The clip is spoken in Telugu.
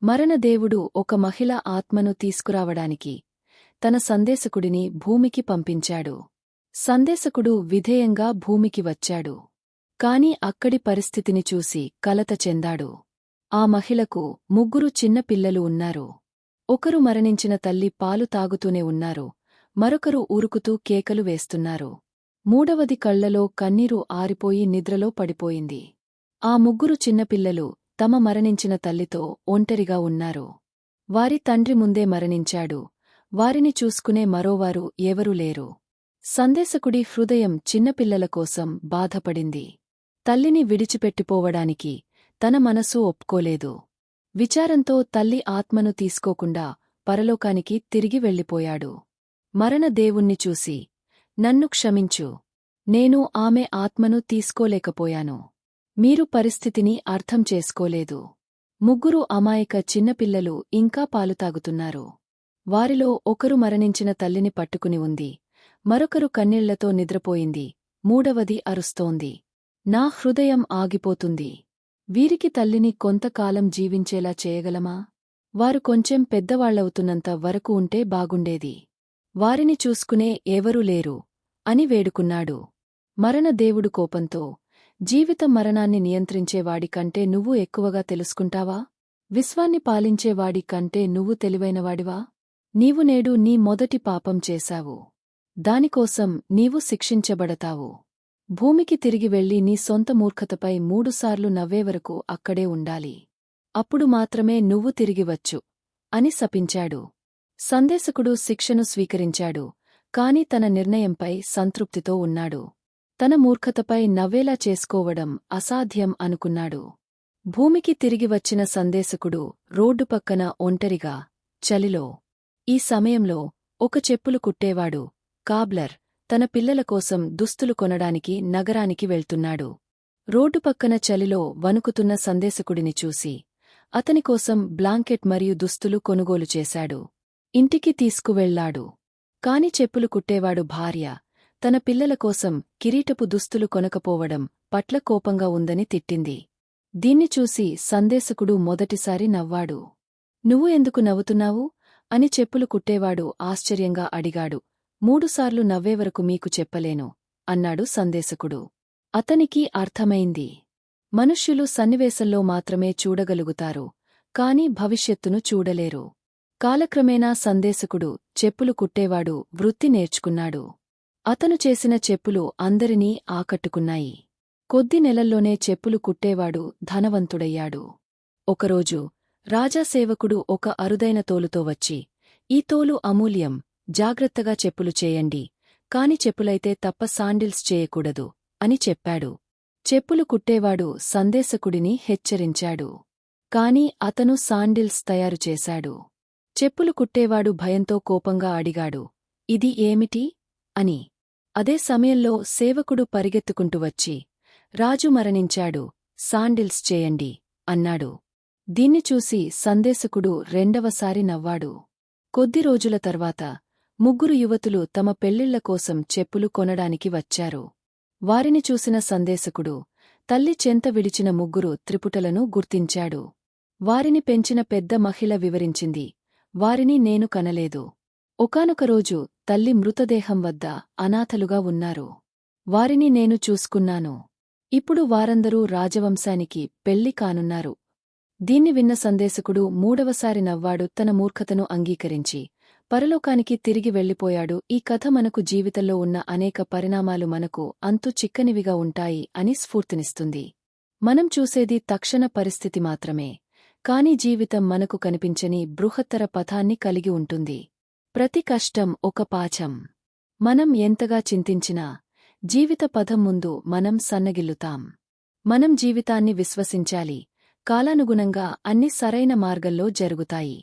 మరణదేవుడు ఒక మహిళ ఆత్మను తీసుకురావడానికి తన సందేశకుడిని భూమికి పంపించాడు. సందేశకుడు విధేయంగా భూమికి వచ్చాడు. కాని అక్కడి పరిస్థితిని చూసి కలత చెందాడు. ఆ మహిళకు 3 చిన్న పిల్లలు ఉన్నారు. ఒకరు మరణించిన తల్లి పాలు తాగుతూనే ఉన్నారు, మరొకరు ఊరుకుతూ కేకలు వేస్తున్నారు. మూడవది కళ్లలో కన్నీరు ఆరిపోయి నిద్రలో పడిపోయింది. ఆ 3 చిన్నపిల్లలు తమ మరణించిన తల్లితో ఒంటరిగా ఉన్నారు. వారి తండ్రి ముందే మరణించాడు. వారిని చూసుకునే మరోవారు ఎవరూ లేరు. సందేశకుడి హృదయం చిన్నపిల్లల కోసం బాధపడింది. తల్లిని విడిచిపెట్టిపోవడానికి తన మనసు ఒప్పుకోలేదు. విచారంతో తల్లి ఆత్మను తీసుకోకుండా పరలోకానికి తిరిగి వెళ్ళిపోయాడు. మరణదేవుణ్ణి చూసి, నన్ను క్షమించు, నేను ఆమె ఆత్మను తీసుకోలేకపోయాను. మీరు పరిస్థితిని అర్థం చేసుకోలేదు. 3 అమాయక చిన్నపిల్లలు ఇంకా పాలు తాగుతున్నారు. వారిలో ఒకరు మరణించిన తల్లిని పట్టుకుని ఉంది, మరొకరు కన్నీళ్లతో నిద్రపోయింది, మూడవది అరుస్తోంది. నా హృదయం ఆగిపోతుంది. వీరికి తల్లిని కొంతకాలం జీవించేలా చేయగలమా? వారు కొంచెం పెద్దవాళ్లవుతున్నంత వరకు ఉంటే బాగుండేది. వారిని చూసుకునే ఎవరూ లేరు అని వేడుకున్నాడు. మరణదేవుడు కోపంతో, జీవితం మరణాన్ని నియంత్రించేవాడి కంటే నువ్వు ఎక్కువగా తెలుసుకుంటావా? విశ్వాన్ని పాలించేవాడి కంటే నువ్వు తెలివైనవాడివా? నీవు నేడు నీ మొదటి పాపం చేశావు. దానికోసం నీవు శిక్షించబడతావు. భూమికి తిరిగి వెళ్లి నీ సొంత మూర్ఖతపై 3 సార్లు నవ్వేవరకు అక్కడే ఉండాలి. అప్పుడు మాత్రమే నువ్వు తిరిగివచ్చు అని శపించాడు. సందేశకుడు శిక్షను స్వీకరించాడు, కాని తన నిర్ణయంపై సంతృప్తితో ఉన్నాడు. తన మూర్ఖతపై నవ్వేలా చేసుకోవడం అసాధ్యం అనుకున్నాడు. భూమికి తిరిగి వచ్చిన సందేశకుడు రోడ్డు పక్కన ఒంటరిగా, చలిలో. ఈ సమయంలో ఒక చెప్పులు కుట్టేవాడు, కాబ్లర్, తన పిల్లల కోసం దుస్తులు కొనడానికి నగరానికి వెళ్తున్నాడు. రోడ్డు పక్కన చలిలో వణుకుతున్న సందేశకుడిని చూసి, అతనికోసం బ్లాంకెట్ మరియు దుస్తులు కొనుగోలు చేశాడు. ఇంటికి తీసుకువెళ్లాడు. కాని చెప్పులు కుట్టేవాడు భార్య తన పిల్లల కోసం కిరీటపు దుస్తులు కొనకపోవడం పట్ల కోపంగా ఉందని తిట్టింది. దీన్ని చూసి సందేశకుడు మొదటిసారి నవ్వాడు. నువ్వు ఎందుకు నవ్వుతున్నావు అని చెప్పులు కుట్టేవాడు ఆశ్చర్యంగా అడిగాడు. 3 సార్లు నవ్వేవరకు మీకు చెప్పలేను అన్నాడు సందేశకుడు. అతనికి అర్థమైంది. మనుష్యులు సన్నివేశంలో మాత్రమే చూడగలుగుతారు, కాని భవిష్యత్తును చూడలేరు. కాలక్రమేణా సందేశకుడు చెప్పులు కుట్టేవాడు వృత్తి నేర్చుకున్నాడు. అతను చేసిన చెప్పులు అందరినీ ఆకట్టుకున్నాయి. కొద్ది నెలల్లోనే చెప్పులు కుట్టేవాడు ధనవంతుడయ్యాడు. ఒకరోజు రాజాసేవకుడు ఒక అరుదైన తోలుతో వచ్చి, ఈ తోలు అమూల్యం, జాగ్రత్తగా చెప్పులు చేయండి, కాని చెప్పులైతే తప్ప శాండిల్స్ చేయకూడదు అని చెప్పాడు. చెప్పులు కుట్టేవాడు సందేశకుడిని హెచ్చరించాడు. కాని అతను శాండిల్స్ తయారుచేశాడు. చెప్పులు కుట్టేవాడు భయంతో కోపంగా అడిగాడు, ఇది ఏమిటి అని. అదే సమయంలో సేవకుడు పరిగెత్తుకుంటూ వచ్చి, రాజు మరణించాడు, శాండిల్స్ చేయండి అన్నాడు. దీన్ని చూసి సందేశకుడు రెండవసారి నవ్వాడు. కొద్ది రోజుల తర్వాత 3 యువతులు తమ పెళ్ళిళ్ల కోసం చెప్పులు కొనడానికి వచ్చారు. వారిని చూసిన సందేశకుడు తల్లి చెంత విడిచిన 3 త్రిపుటలను గుర్తించాడు. వారిని పెంచిన పెద్ద మహిళ వివరించింది, వారిని నేను కనలేదు. ఒకానొక రోజు తల్లి మృతదేహం వద్ద అనాథలుగా ఉన్నారు. వారిని నేను చూసుకున్నాను. ఇప్పుడు వారందరూ రాజవంశానికి పెళ్లి కానున్నారు. దీన్ని విన్న సందేశకుడు మూడవసారి నవ్వాడు. తన మూర్ఖతను అంగీకరించి పరలోకానికి తిరిగి వెళ్ళిపోయాడు. ఈ కథ మనకు జీవితంలో ఉన్న అనేక పరిణామాలు మనకు అంతు చిక్కనివిగా ఉంటాయి అని స్ఫూర్తినిస్తుంది. మనం చూసేది తక్షణ పరిస్థితి మాత్రమే, కాని జీవితం మనకు కనిపించని బృహత్తర పథాన్ని కలిగి ఉంటుంది. ప్రతి కష్టం ఒక పాఠం. మనం ఎంతగా చింతించినా జీవిత పథం ముందు మనం సన్నగిల్లుతాం. మనం జీవితాన్ని విశ్వసించాలి. కాలానుగుణంగా అన్ని సరైన మార్గంలో జరుగుతాయి.